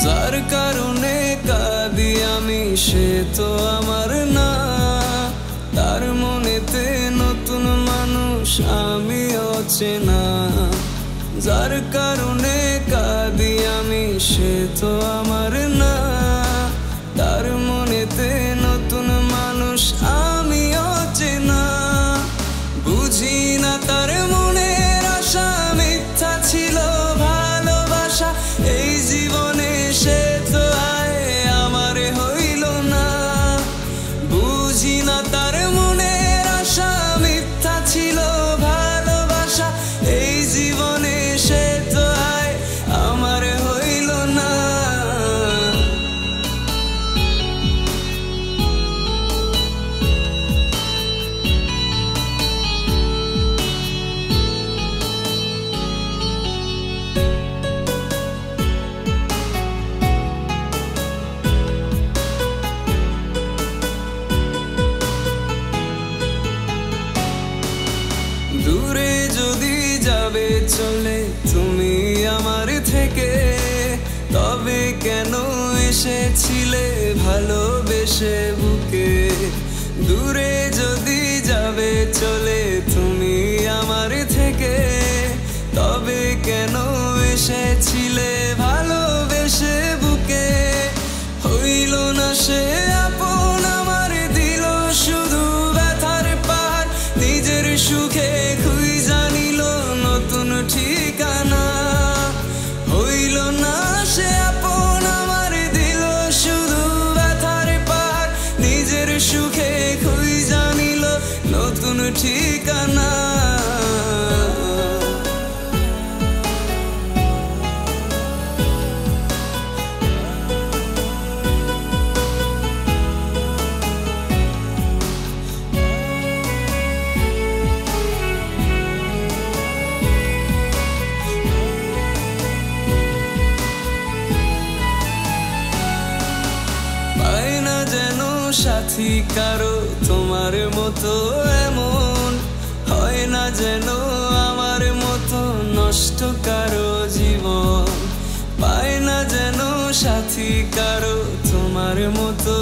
যার কারণে কাঁদি আমি সে তো আমার না, তার মনেতে নতুন মানুষ আমি অচেনা। যার কারণে কাঁদি আমি সে তো আমার না, তার মনেতে নতুন মানুষ আমি অচেনা। বুঝি না তার মনের আশা মিথ্যা ছিল ভালোবাসা, এই জীবনে সে তো আয় আমার হইল না। বুঝি না তার মনের আশা মিথ্যা ছিল ভালোবাসা, এই জীবনে সে তো আয় আমার হইল না। দূরে যদি যাবে চলে তুমি আমার থেকে, তবে কেন এসেছিলে ভালোবেসে বুকে। দূরে যদি যাবে চলে তুমি আমার থেকে, তবে কেন এসেছিলে ভালোবেসে বুকে। হইল না সে আপন আমার, দিল শুধু ব্যথার পাহাড়। নিজের সুখে খুঁজা নিল নতুন ঠিকানা। হইল না সে আপন আমার, দিল শুধু ব্যথার পাহাড়। নিজের সুখে খুঁজা নিল নতুন ঠিকানা। পাই না যেন সাথী কারো তোমার মতো এমন, হয় না যেন আমার মতো নষ্ট কারো জীবন। পাই না যেন সাথী কারো তোমার মতো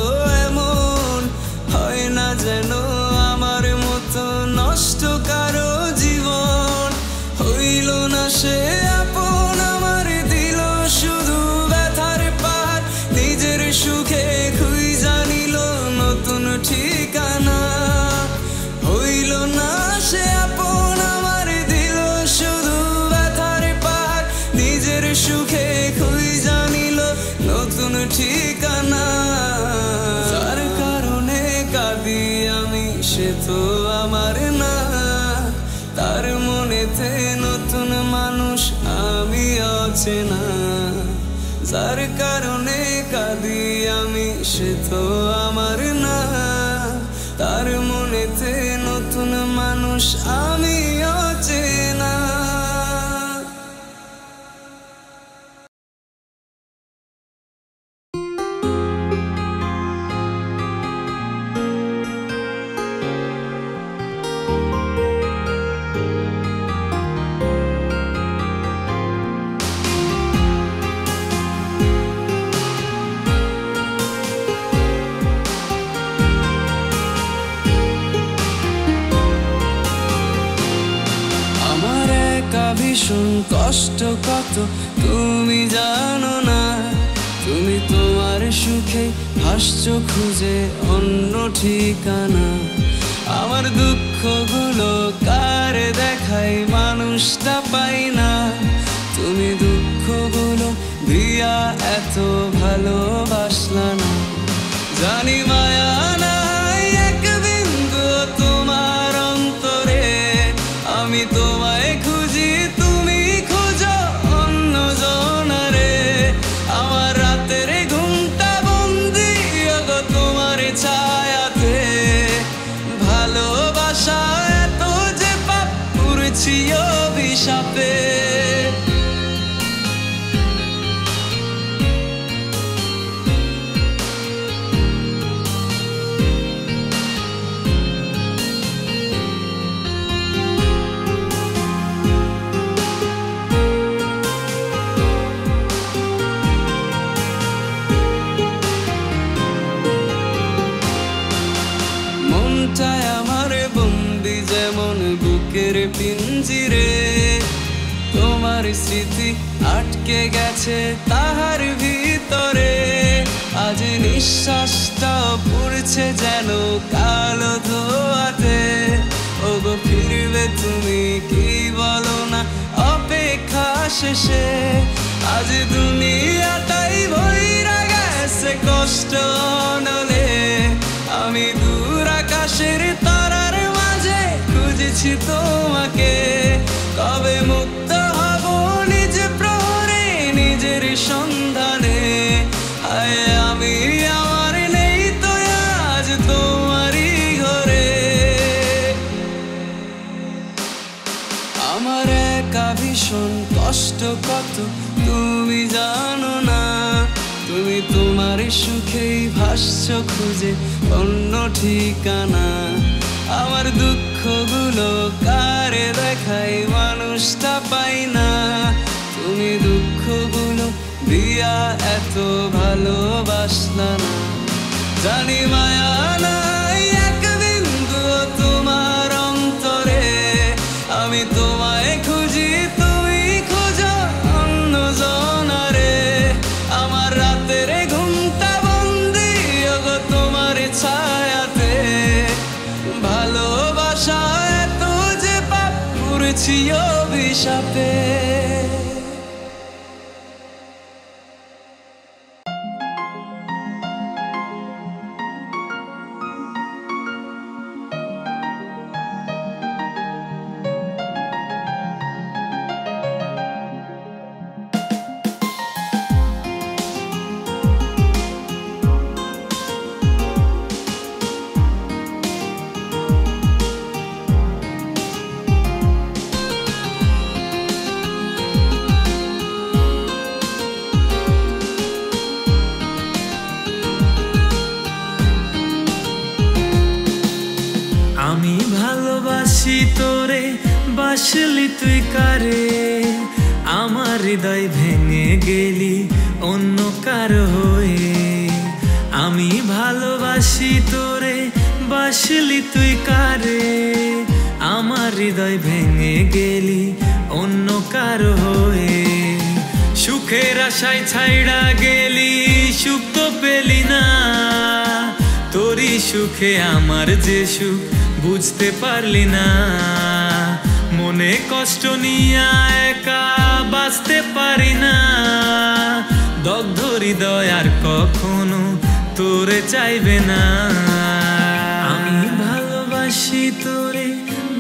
এমন, হয় না যেন আমার মতো নষ্ট কারো জীবন। হইল না সে আপন আমার, দিল শুধু ব্যথার পাহাড়। নিজের সুখে খুঁজা নিল নতুন ঠিকানা। হইল না সে আপন আমার, দিল শুধু ব্যথার পাহাড়। নিজের সুখে খুঁজা নিল নতুন ঠিকানা। যার কারণে কাঁদি আমি সে তো আমার না, তার মনেতে নতুন মানুষ আমি অচেনা। যার কারণে কাঁদি আমি সে তো আমার না, তার মনেতে নতুন মানুষ আমি অচেনা। ভীষণ কষ্ট কত তুমি জানো না। তুমি তোমার সুখে হাসছো খুঁজে অন্য ঠিকানা। আমার দুঃখগুলো কার দেখাই মানুষটা পাই না। তুমি দুঃখগুলো দিয়া এত ভালোবাসলা না। জানি মায়া নাই এক বিন্দু তোমার অন্তরে। আমি তোমায় খুঁজি তুমি খোঁজো অন্য জনারে। আমার রাতের ঘুমটা বন্দি গো তোমার ছায়াতে। ভালোবাসা এত যে পাপ করেছি অভিশাপে। ভাগ্যের পিঞ্জিরে তোমার স্মৃতি আটকে গেছে তাহার ভিতরে আজ নিঃশ্বাসটা পড়ছে যেন কালো ধোয়াতে ওগো ফিরবে তুমি কি বলো না অপেক্ষা শেষে আজ দুনিয়াটাই ভইরা গেছে কষ্ট নলে আমি দূর আকাশের তারার মাঝে খুঁজেছি তোমাকে কবে মুক্ত হব নিজ প্রহরে নিজের সন্ধানে আয় আমি আমার নেই তো আজ তোমারই ঘরে আমার একা ভীষণ কষ্ট কত তুমি জানো না তুমি তোমার সুখেই ভাসছো খুঁজে অন্য ঠিকানা আমার দুঃখগুলো কারে দেখাই মানুষটা পাই না তুমি দুঃখগুলো দিয়া এত ভালোবাসলা না জানি মায়া নাই এক বিন্দু তোমার অন্তরে আমি তোমায় খুঁজি তুমি খোঁজো অন্য জনারে আমার রাতের ঘুমটা বন্দি ওগো তোমার ছায়াতে ভালোবাসা এত যে পাপ করেছি অভিশাপে আমি ভালোবাসি তোরে বাসলি তুই কারে আমার হৃদয় ভেঙে গেলি অন্য কারো হয়ে আমি ভালোবাসি তোরে বাসলি তুই কারে আমার হৃদয় ভেঙে গেলি অন্য কারো হয়ে সুখের আশায় ছাইড়া গেলি সুখ তো পেলি না তোরই সুখে আমার যে সুখ বুঝতে পারলি না মনে কষ্ট নিয়ে একা বাঁচতে পারি না দগ্ধ হৃদয় আর কখনো তোরে চাইবে না আমি ভালোবাসি তোরে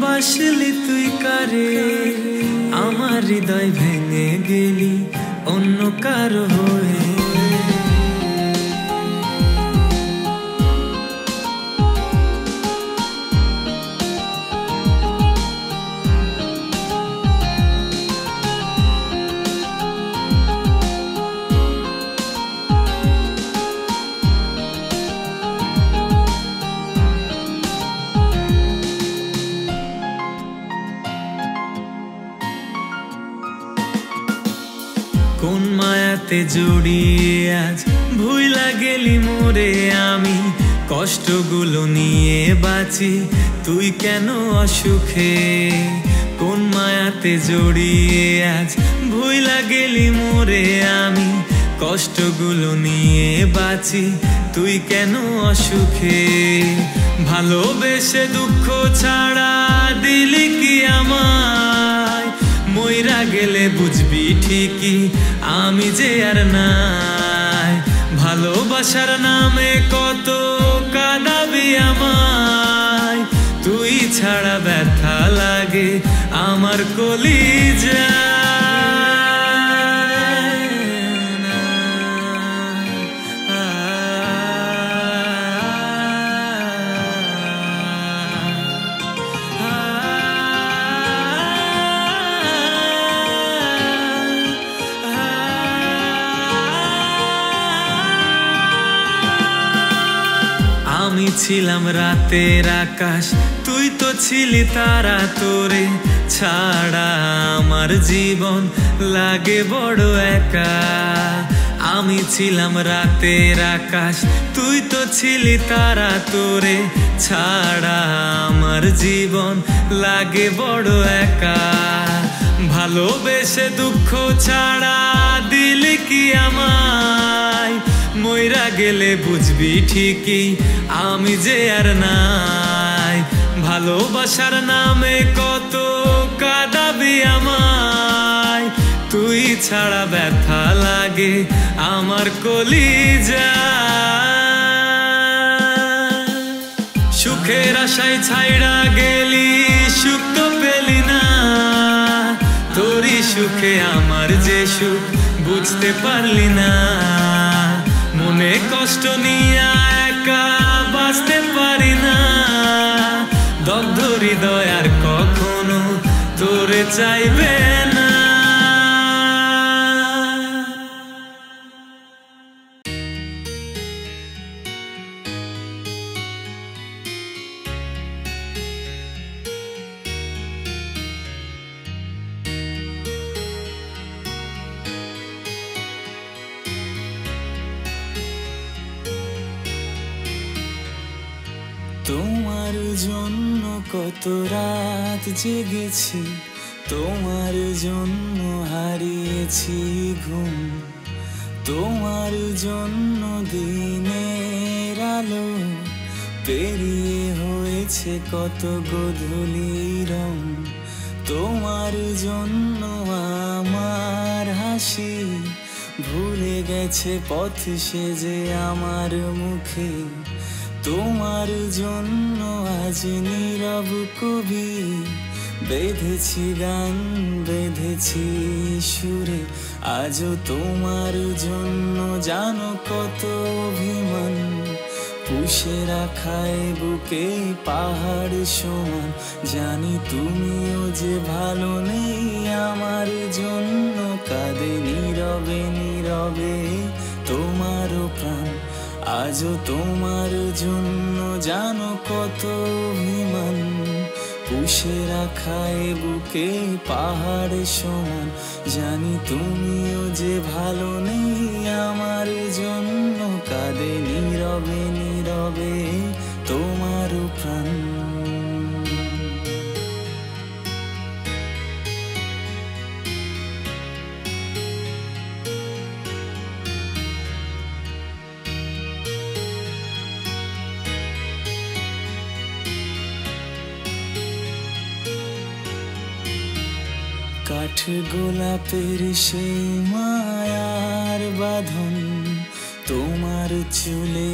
বাসলি তুই কারে আমার হৃদয় ভেঙে গেলি অন্য কারো হয়ে কোন মায়াতে জড়িয়ে আজ ভুইলা গেলি মোরে আমি কষ্টগুলো নিয়ে বাঁচি তুই কেন অসুখে কোন মায়াতে জড়িয়ে আজ ভুইলা গেলি মোরে আমি কষ্টগুলো নিয়ে বাঁচি তুই কেন অসুখে ভালোবেসে দুঃখ ছাড়া দিলি কি আমায় মইরা গেলে বুঝবি ঠিকই আমি যে আর নাই ভালোবাসার নামে কত কাঁদাবি আমায় তুই ছাড়া ব্যথা লাগে আমার কলিজা আমি ছিলাম রাতের আকাশ তুই তো ছিলি তারা তোরে ছাড়া আমার জীবন লাগে বড় একা আমি ছিলাম রাতের আকাশ, তুই তো ছিলি তারা, তোরে ছাড়া আমার জীবন লাগে বড় একা। ভালোবেসে দুঃখ ছাড়া দিলি কি আমায়, মইরা গেলে বুঝবি ঠিকই আমি যে আর নাই। ভালোবাসার নামে কত কাঁদাবি আমায়, তুই ছাড়া ব্যথা লাগে আমার কলিজা। সুখের আশায় ছাইড়া গেলি, সুখ তো পেলি না, তোরই সুখে আমার যে সুখ বুঝতে পারলি না। মনে কষ্ট নিয়ে একা বাঁচতে পারি না, দগ্ধ হৃদয় আর কখনো তোরে চাইবে না। তোমার জন্য কত রাত জেগেছি, তোমার জন্য হারিয়েছি ঘুম, তোমার জন্য দিনের আলো পেরিয়ে হয়েছে কত গোধূলি রং। তোমার জন্য আমার হাসি ভুলে গেছে পথ সেজে আমার মুখে। তোমার জন্য আজ নীরব কবি বেঁধেছি গান, বেঁধেছি সুরে। আজও তোমার জন্য জানো কত অভিমান, পুষে রাখায় বুকে পাহাড় সমান। জানি তুমিও যে ভালো নেই আমার জন্য, কাঁদে নীরবে নীরবে তোমারও প্রাণ। আজও তোমার জন্য জানো কত অভিমান, পুষে রাখায় বুকে পাহাড় সমান। জানি তুমিও যে ভালো নেই আমার জন্য, কাঁদে নীরবে নীরবে তোমারও প্রাণ। কাঠ গোলাপের সেই মায়ার বাঁধন, তোমার চুলে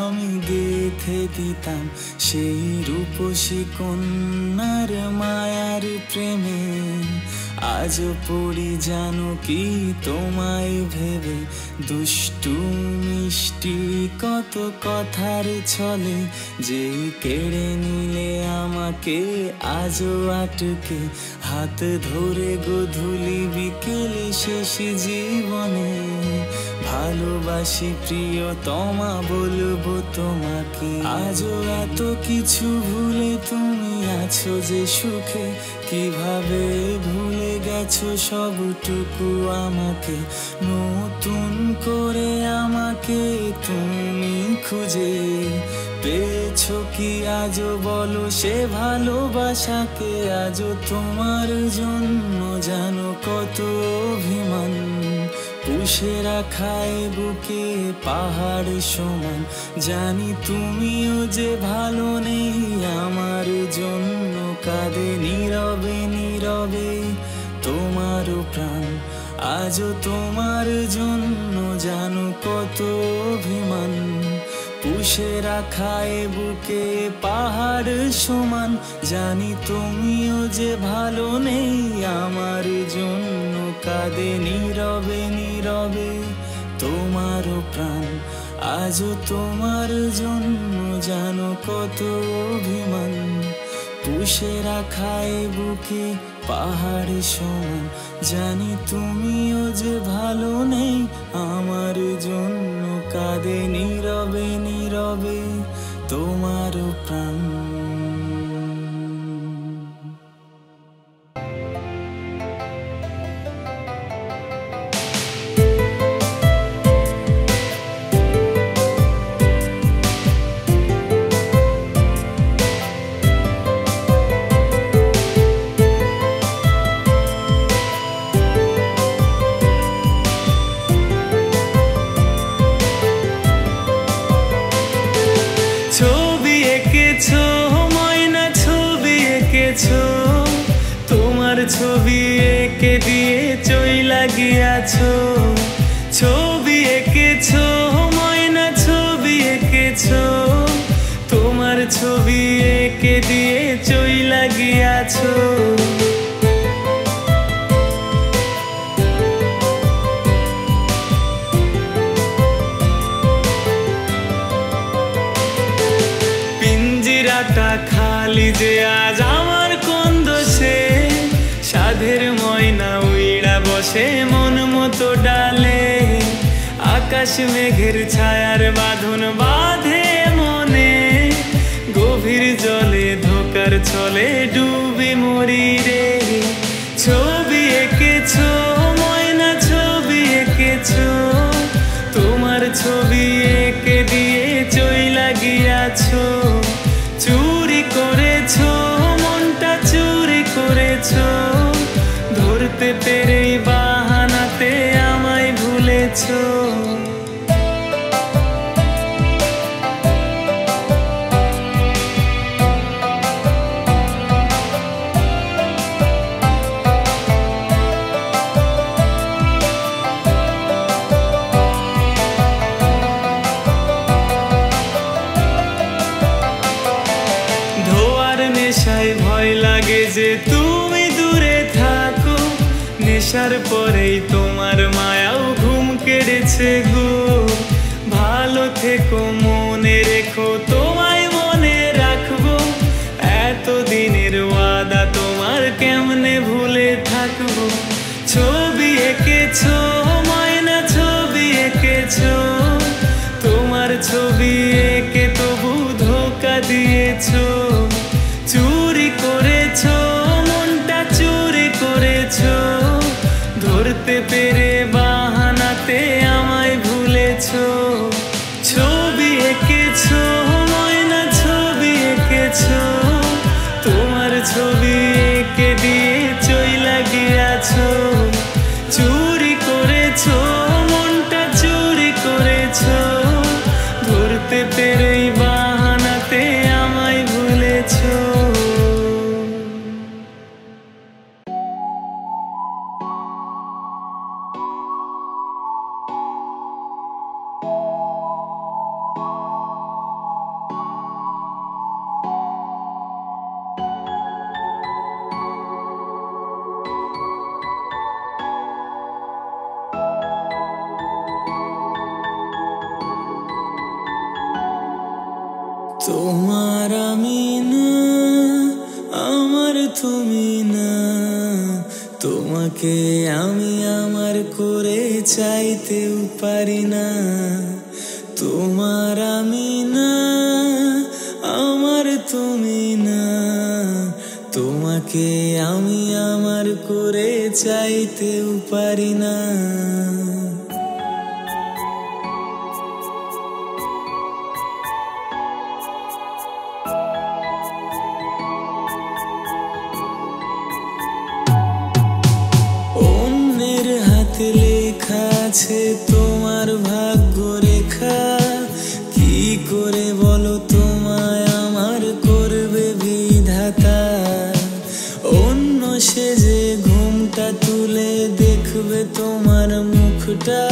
আমি গেঁথে দিতাম সেই রূপসী কন্যার মায়ার প্রেমে। আজও পড়ি জানো কি তোমায় ভেবে, দুষ্টু মিষ্টি কত কথার ছলে, যে কেড়ে নিলে আমাকে আজও আটকে। হাত ধরে গোধূলি বিকেলে শেষ জীবনে, ভালোবাসি প্রিয়তমা বলবো তোমাকে। আজও এত কিছু ভুলে তুমি আছো যে সুখে, কিভাবে ভুলে গেছো সবটুকু আমাকে। নতুন করে আমাকে তুমি খুঁজে পেয়েছো কি আজও বলো সে ভালোবাসাকে। আজও তোমার জন্য জানো কত অভিমান, পুষে রাখায় বুকে পাহাড় সমান। জানি তুমিও যে ভালো নেই আমার জন্য, কাঁদে নীরবে নীরবে তোমারও প্রাণ। আজও তোমার জন্য জানো কত অভিমান, পুষে রাখায় বুকে পাহাড় সমান। জানি তুমিও যে ভালো নেই আমার জন্য, কাঁদে নীরবে নীরবে তোমারও প্রাণ। আজও তোমার জন্য জানো কত অভিমান, পুষে রাখায় বুকে পাহাড় সমান। জানি তুমিও যে ভালো নেই আমার জন্য, কাঁদে নীরবে নীরবে তোমারও প্রাণ। এঁকেছো, তোমার ছবি এঁকে দিয়ে চইলা গিয়াছো। ছবি এঁকেছো ময়না, ছবি এঁকেছো, তোমার ছবি এঁকে দিয়ে চইলা গিয়াছো। পিঞ্জিরাটা খালি যে আজ আমার কোন দোষে, সাধের ময়না উইড়া বসে মন মতো ডালে। আকাশ মেঘের ছায়ার বাঁধন বাঁধে মনে, গভীর জলে ধোকার ছলে ডুবে মরি রে। ছবি এঁকেছো ময়না, ছবি এঁকেছো, তোমার ছবি এঁকে দিয়ে চইলা গিয়াছো। চুরি করেছো মনটা, চুরি করেছো, ধরতে পেরেই বাহানাতে আমায় ভুলেছো। নেশায় ভয় লাগে যে তুমি দূরে থাকো, নেশার পরেই তোমার মায়াও ঘুম কেড়েছে গো। ভালো থেকো মনে রেখো, তোমায় মনে রাখবো, এতদিনের ওয়াদা তোমার কেমনে ভুলে থাকবো। ছবি এঁকেছো ময়না, ছবি এঁকেছো, তোমার ছবি এঁকে তবু ধোঁকা দিয়েছো। চুরি করেছো মনটা, চুরি করেছো, ধরতে পেরে বাহানাতে আমায় ভুলেছো। ছবি এঁকেছো ময়না, ছবি এঁকেছো, তোমার ছবি এঁকে দিয়ে চইলা গিয়াছো। চুরি করেছো মনটা, চুরি করেছো, ধরতে পেরেই বাহানাতে আমায় ভুলেছো। তোমার আমি না, আমার তুমি না, তোমাকে আমি আমার করে চাইতেও পারি না। তোমার আমি না, আমার তুমি না, তোমাকে আমি আমার করে চাইতেও পারি না। অন্যের হাতে লেখা আছে তোমার ভাগ্য রেখা, কি করে বলো তোমায় আমার করবে বিধাতা। অন্য সেজে ঘুমটা তুলে দেখবে তোমার মুখটা,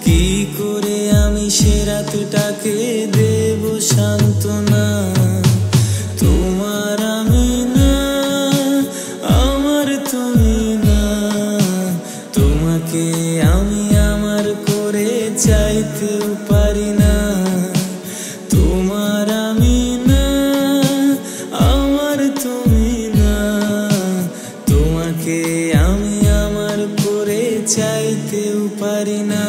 কি করে আমি সে রাতটাকে দেব সান্ত্বনা। তোমার আমি না, আমার তুমি না, তোমাকে আমি আমার করে চাইতেও পারি না। তোমার আমি না, আমার তুমি না, তোমাকে আমি আমার করে চাইতেও পারি না।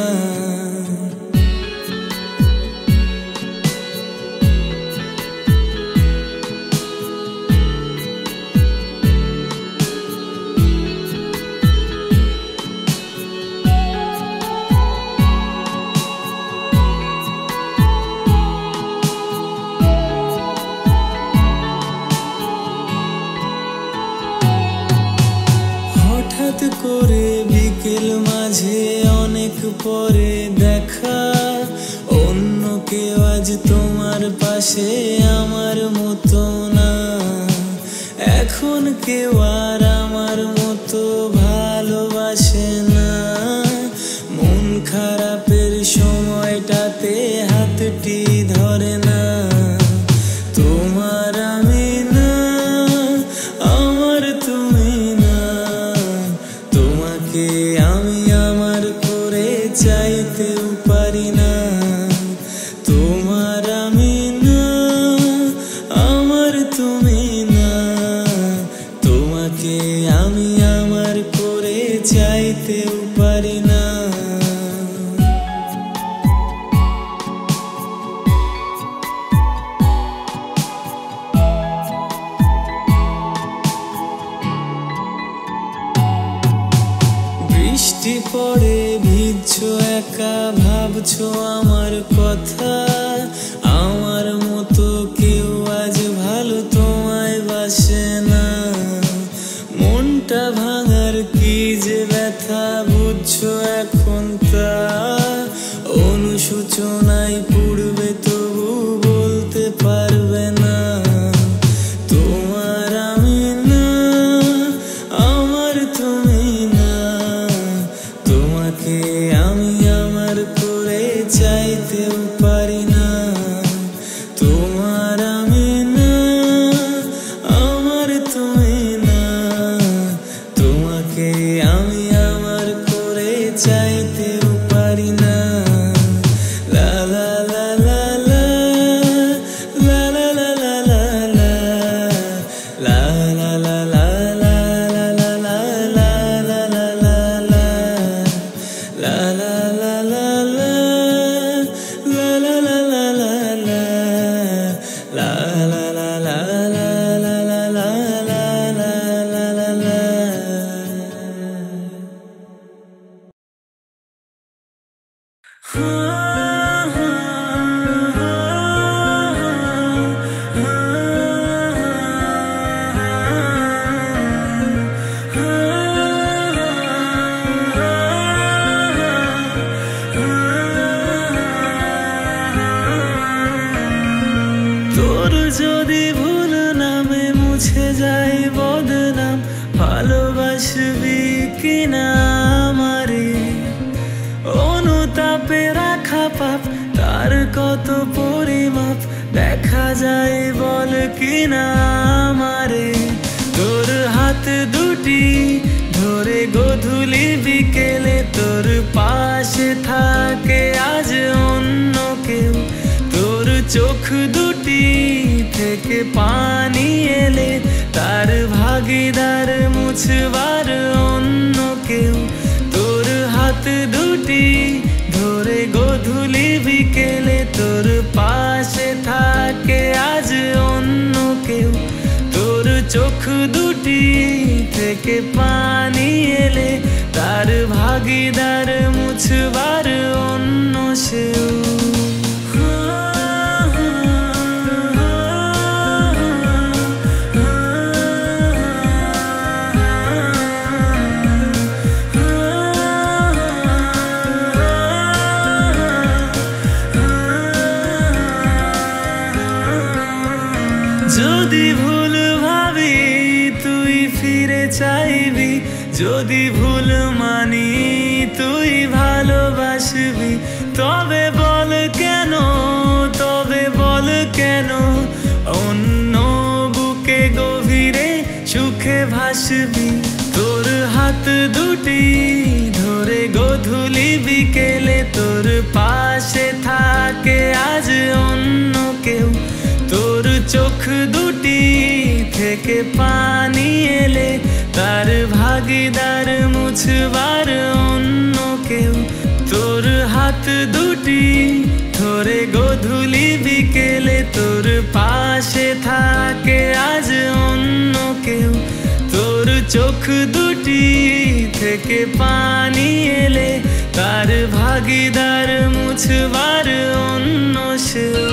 হঠাৎ করে বিকেল মাঝে অনেক পরে দেখা, অন্য কেউ আজ তোমার পাশে আমার মতো না। এখন এখন কেউ আর আমার মতো ভালোবাসে না। মন খারাপের সময়টাতে হাতটি ধরে না। তোমার আমি না, আমার তুমি না। তোমাকে আমি আমার করে চাইতেও পারি না। তোমার আমি না, আমার তুমি না। তোমাকে আমি আমার করে চাইতেও পারি না। বৃষ্টি পড়ে ভিজছো একা, ভাবছো আমার কথা। আমার মতো কেউ আজ ভালো তোমায় বাসে না। মনটা ভাঙার কি যে ব্যথা বুঝছো এখন তা। অনুশোচনায় পুড়বে তবু বলতে পারবে না। তোমার আমি না, আমার তুমি না। তোমাকে আমি আমার করে চাইতেও পারি না। তোমার আমি না, আমার তুমি না। তোমাকে আমি আমার করে চাইতেও পারি না। লা লা লা লা লা, লা লা লা লা লা, লা লা লা লা লা, লা লা লা লা লা লা লা, la la la la la, la la la la la la, la la la la la, la la la la la la. তোর যদি ভুল নামে মুছে যায় বদনাম, ভালোবাসবি কিনা আমারে? অনুতাপে রাখা পাপ, তার কত পরিমাপ দেখা যায় বল কিনা আমারে? তোর হাত দুটি ধরে গধূলি বিকেলে তোর পাশে থাকে আজ অন্য কেউ। তোর চোখ দুটি থেকে পানি এলে তার ভাগিদার মুছবার অন্য কেউ। তোর হাত দুটি ধরে গধূলি বিকেলে তোর পাশে থাকে আজ অন্য কেউ। তোর চোখ দুটি থেকে পানি এলে তার ভাগিদার মুছবার অন্য সেও। যদি ভুল ভাবি তুই ফিরে চাইবি, যদি ভুল মানি তুই ভালোবাসবি। তবে বল কেন, তবে বল কেন অন্য বুকে গভীরে সুখে ভাসবি? তোর হাত দুটি ধরে গধূলি বিকেলে তোর পাশে থাকে আজ অন্য কেউ। তোর চোখ দুটি থেকে পানি এলে তার ভাগিদার মুছবার অন্য কেউ। তোর হাত দুটি ধরে গধূলি বিকেলে তোর পাশে থাকে আজ অন্য কেউ। তোর চোখ দুটি থেকে পানি এলে তার ভাগিদার মুছবার অন্য সেও।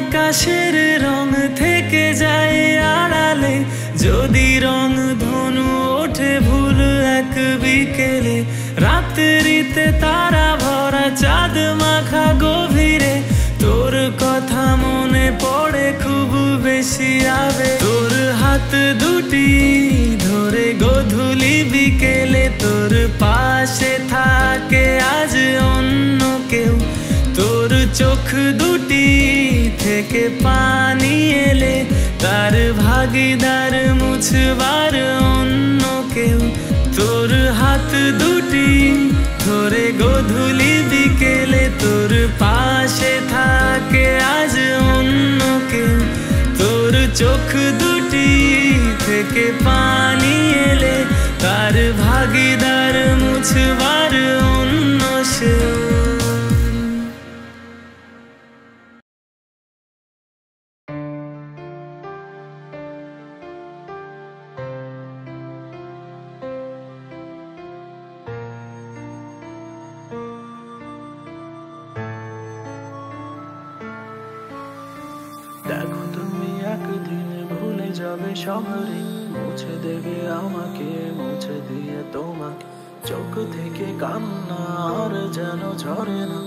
আকাশের রং থেকে যায় আড়ালে, যদি রং ধনু ওঠে ভুল এক বিকেলে, রাত্রিতে তারা ভরা চাঁদ মাখা গভীরে, তোর কথা মনে পড়ে খুব বেশি আবে। তোর হাত দুটি ধরে গধূলি বিকেলে, তোর পাশে থাকে আজ অন্য কেউ, তোর চোখ দুটি থেকে পানি এলে, তার ভাগিদার মুছবার অন্য কেউ। তোর হাত দুটি ধরে গধূলি বিকেলে, তোর পাশে থাকে আজ অন্য কেউ, তোর চোখ দুটি থেকে পানি এলে, তার ভাগিদার মুছবার অন্য সেও। দেখো তুমি একদিন ভুলে যাবে শহরে, মুছে দেবে আমাকে, মুছে দিয়ে তোমাকে, চোখ থেকে কান্না আর যেন ঝরে না,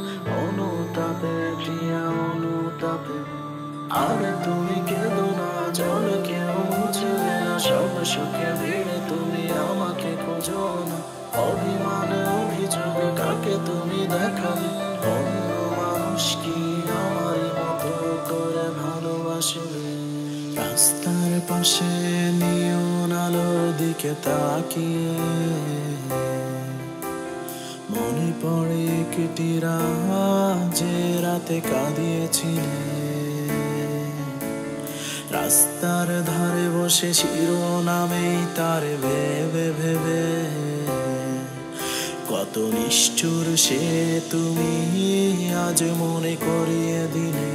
অনুতাপে ক্রিয়া অনুতাপে। আর তুমি কেঁদো না, জল কেউ মুছবে না, সব সুখে ভিড়ে তুমি আমাকে খোঁজো না। অভিমানে অভিযোগ কাকে তুমি দেখাবে, অন্য মানুষ কি আমারই মতো করে ভালোবাসবে? রাস্তার পাশে নিয়ন আলোর দিকে তাকিয়ে মনে পড়ে একটি রাত যে রাতে কাঁদিয়েছিলে। রাস্তার ধারে বসে শিরোনামেই তার ভেবে ভেবে, কত নিষ্ঠুর সে তুমি আজ মনে করিয়ে দিলে।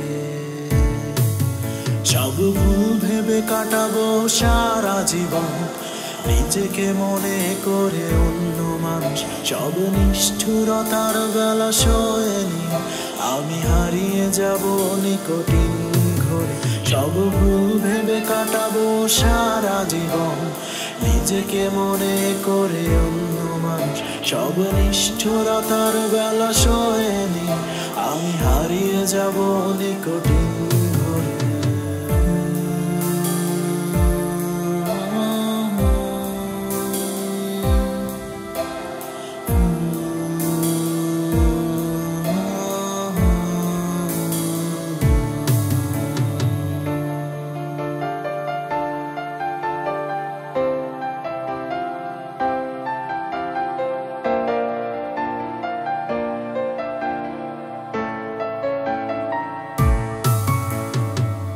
সব ভুল ভেবে কাটাবো সারা জীবন, নিজেকে মনে করে অন্য মানুষ, সব নিষ্ঠুরতার বেলা সয়েনি, আমি হারিয়ে যাব নিকটিন ঘরে। সব ভুল ভেবে কাটাবো সারা জীবন, নিজেকে মনে করে অন্য মানুষ, সব নিষ্ঠুরতার বেলা সয়েনি, আমি হারিয়ে যাব নিকটিন ঘরে।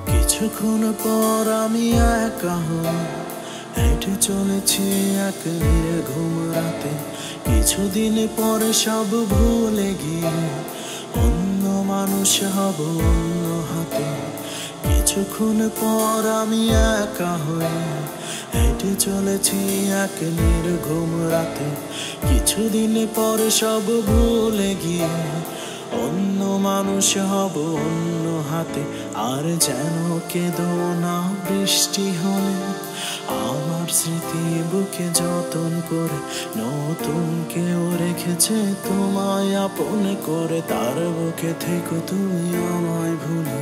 কিছুক্ষণ পর আমি একা হেঁটে চলেছি এক নির্ঘুম রাতে, কিছুদিন পরে সব ভুলে গিয়ে অন্য মানুষ হব অন্য হাতে। কিছুক্ষণ পর আমি একা হয়ে হেঁটে চলেছি এক নির্ঘুম রাতে, কিছুদিন পরে সব ভুলে গিয়ে অন্য মানুষ হব অন্য হাতে। আর যেন কেঁদো না বৃষ্টি হলে, আমার স্মৃতি বুকে যতন করে, নতুন কেউ রেখেছে তোমায় আপন করে, তার বুকে থেকো তুমি আমায় ভুলে।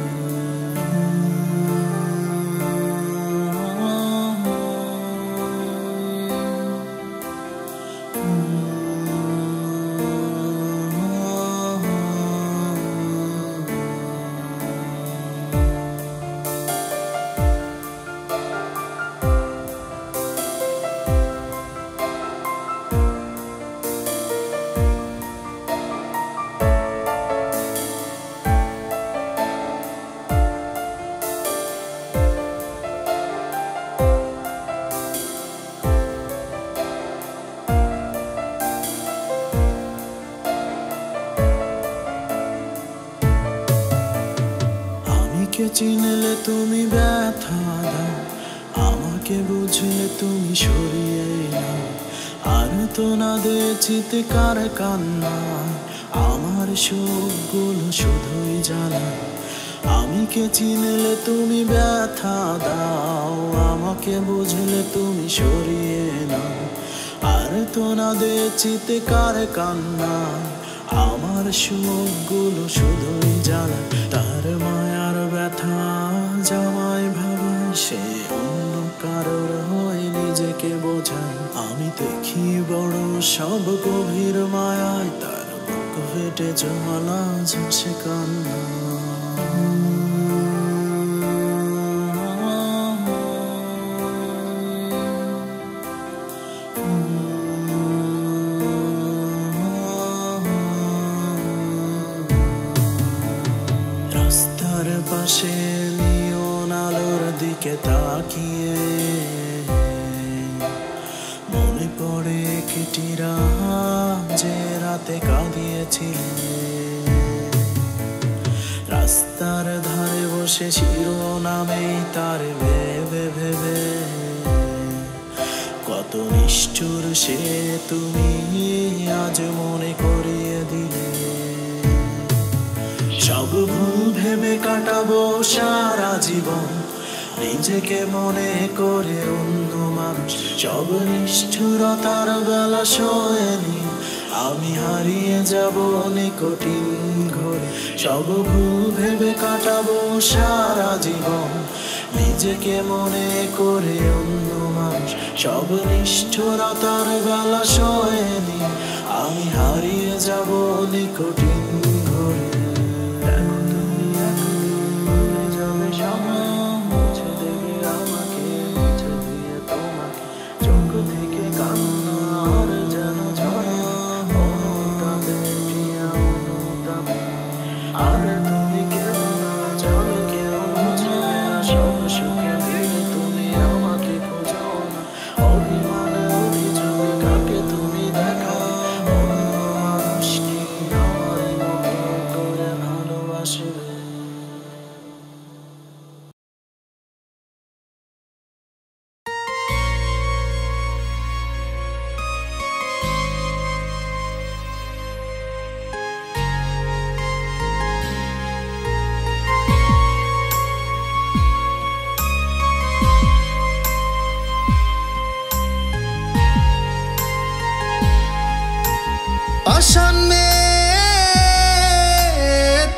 চিনলে তুমি ব্যথা দাও, আমাকে বুঝলে তুমি সরিয়ে নাও। আর তো না দে চিৎকার কান্না, আমার সুখগুলো শুধুই জ্বালা। আমি কে চিনলে তুমি ব্যথা দাও, আমাকে বুঝলে তুমি সরিয়ে নাও। আর তো না দে চিৎকার কান্না, আমার সুখগুলো শুধুই জ্বালা। তার মায়ার ব্যথা জামাই ভাবায়, সে অন্য কারোর হয়ে নিজেকে বোঝায়। আমি দেখি বড় সব গভীর মায়ায়, তার বুক ফেটে জ্বালা ঝলসে কান্না। রাস্তার পাশে নিয়ন আলোর দিকে তাকিয়ে মনে পড়ে একটি রাত যে রাতে কাঁদিয়েছিলে। রাস্তার ধারে বসে শিরোনামেই তার ভেবে ভেবে কত নিষ্ঠুর সে তুমি আজ মনে করিয়ে দিলে। সব ভুল ভেবে কাটাবো সারা জীবন, নিজেকে মনে করে অন্য মানুষ। সব নিষ্ঠুরতার বেলা শোয়নি, আমি হারিয়ে যাব নিকটিন ঘরে। সব ভুল ভেবে কাটাবো সারা জীবন, নিজেকে মনে করে অন্য মানুষ। সব নিষ্ঠুরতার বেলা শোয়নি, আমি হারিয়ে যাব নিকটিন ঘরে। পাষাণ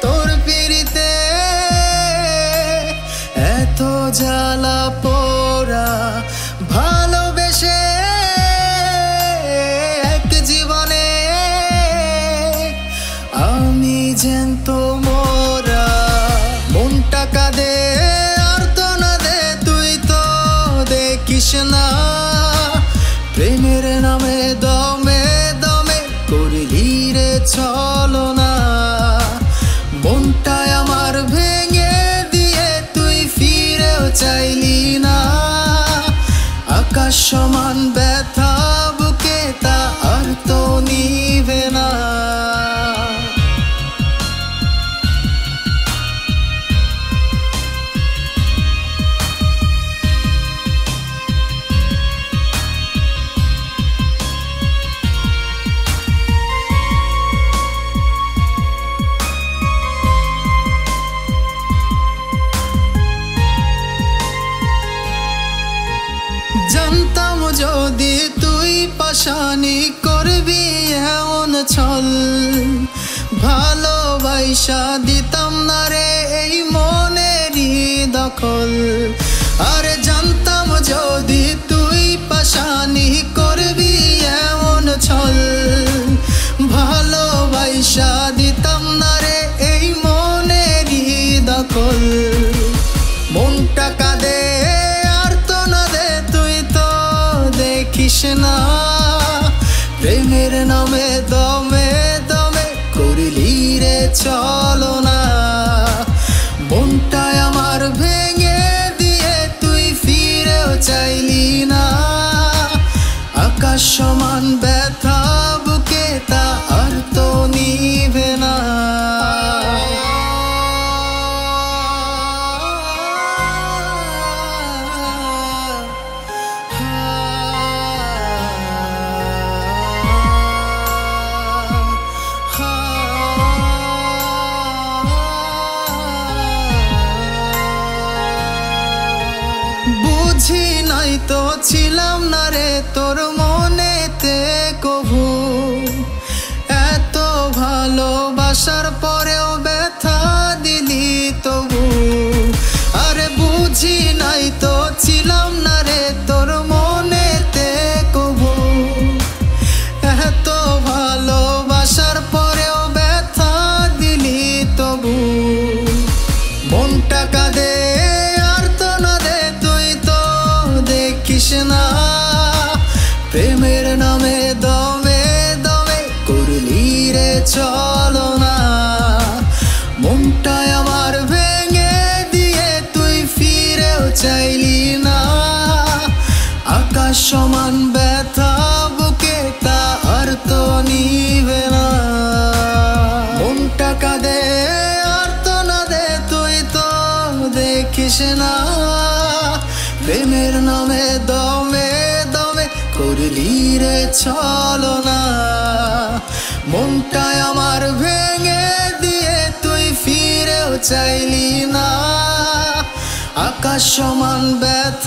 তোর পিড়িতে এত জ্বালা পোড়া, ভালোবেসে এক জীবনে আমি জ্যান্ত মোরা। মনটা কাঁদে আর তো না দে, তুই তো দেখিস না প্রেমের নামে দমে করলি রে চলো না। মনটায় আমার ভেঙে দিয়ে তুই ফিরেও চাইলি না। আকাশ সমান ব্যথা বুকে, তা আর তো নিবে না। জানতাম যদি তুই পাশানি করবি এমন ছল, ভালোবাসা দিতাম না রে এই মনেরই দখল। আরে জানতাম যদি তুই পাশানি করবি এমন ছল, ভালোবাসা দিতাম না রে এই মনেরই দখল। মনটা কাঁদে দেখিস না প্রেমের নামে দমে দমে করলি রে চলো না। মনটায় আমার ভেঙে দিয়ে তুই ফিরেও চাইলি না। আকাশ সমান ব্যথা বুকে, তা আর তো নিবে না। বুঝি নাই তো ছিলাম না রে তোর মনেতে কভু, এত ভালোবাসার পরেও ব্যথা দিলি তবু। আরে বুঝি নাই তো ছিলাম না রে তোর মনেতে কভু, এত ভালোবাসার পরেও ব্যথা দিলি তবু। মনটা কাঁদে আর তো না দে, তুই তো দেখিস না প্রেমের নামে দমে দমে করলি রে ছলনা। মনটাই আমার ভেঙে দিয়ে তুই ফিরেও চাইলি না, আকাশ সমান ব্যথা বুকে তা আর তো নিবে না। মনটা কাঁদে আর তো না দে, তুই তো দেখিস না প্রেমের নামে দমে দমে করলি রে ছলনা। মনটাই আমার ভেঙে দিয়ে তুই ফিরেও চাইলি না, আকাশ সমান ব্যথা